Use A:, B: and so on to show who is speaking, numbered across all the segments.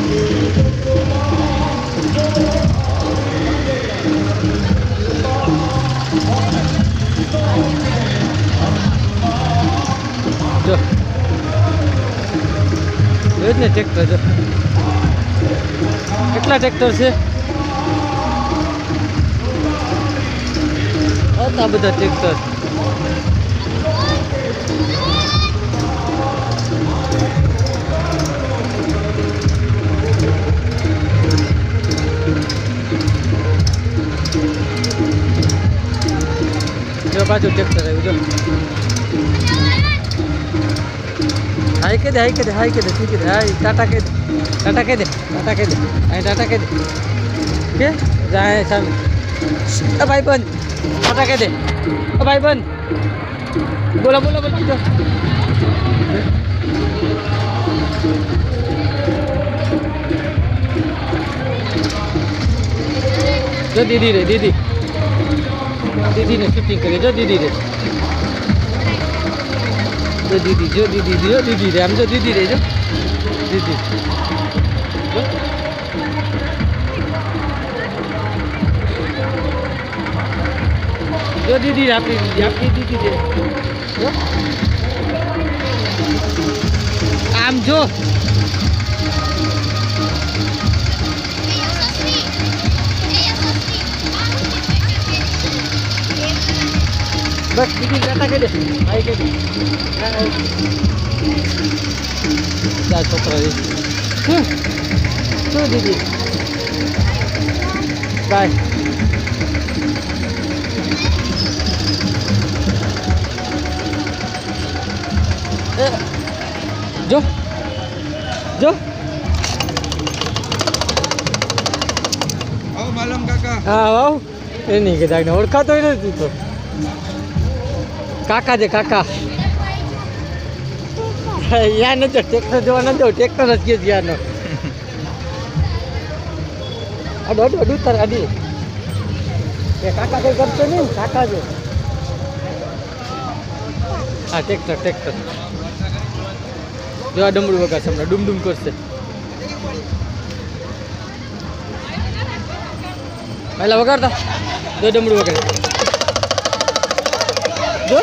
A: જો જોઈ ને ટ્રેક્ટર જો કેટલા ટ્રેક્ટર છે હતા બધા ટ્રેક્ટર જો પાછું ટ્રેક્ટર આવ્યું જો હાઈ કે દે હાઈ કે દે હાઈ કે દે ઠીક છે હાઈ ટાટા કે દે ટાટા કે દે ટાટા કે દે અહીં ટાટા કે દે કે જાય સામે ભાઈ બંધ ટાટા કે દે ભાઈ બંધ બોલા બોલા બોલ કીધો જો દીદી રે દીદી દીદીને શૂટિંગ કરી જો દીદી રે જો દીદી જો દીદી જો દીદી રે આમ જો દીદી રે જો દીદી જો દીદી આપણી દીદી રે જો આમ જો બસ દીદી ટાટા કહી દે આઈ કહી દે ચાર છોકરા રે શું દીદી બાય જો જો
B: આવો માલમ કાકા
A: હા આવ એ નહીં કીધા ઓળખાતો નથી તો કાકા છે કાકા યા નથી ટ્રેક્ટર જોવા નથી ટ્રેક્ટર જ કે યારનો અડો અડો અડું તાર અડી એ કાકા કઈ કરતો નહીં કાકા છે હા ટ્રેક્ટર ટ્રેક્ટર જો આ ડમડું વગાડશે હમણાં ડુમ ડુમ કરશે પહેલા વગાડતા જો ડમડું વગાડે જો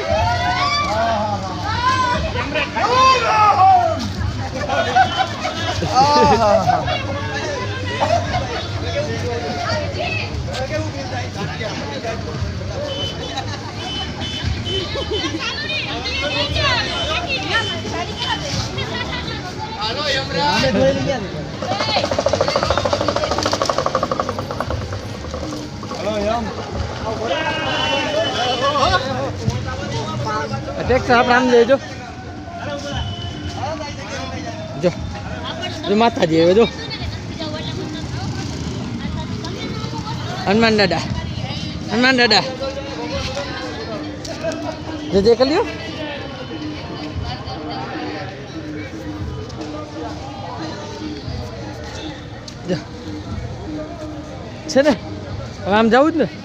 A: ટ્રેક્ટર આપણે આમ લેજો જો જો માતાજી હવે જો હનુમાન દાદા જે કરી લ્યો છે ને હવે આમ જવું જ ને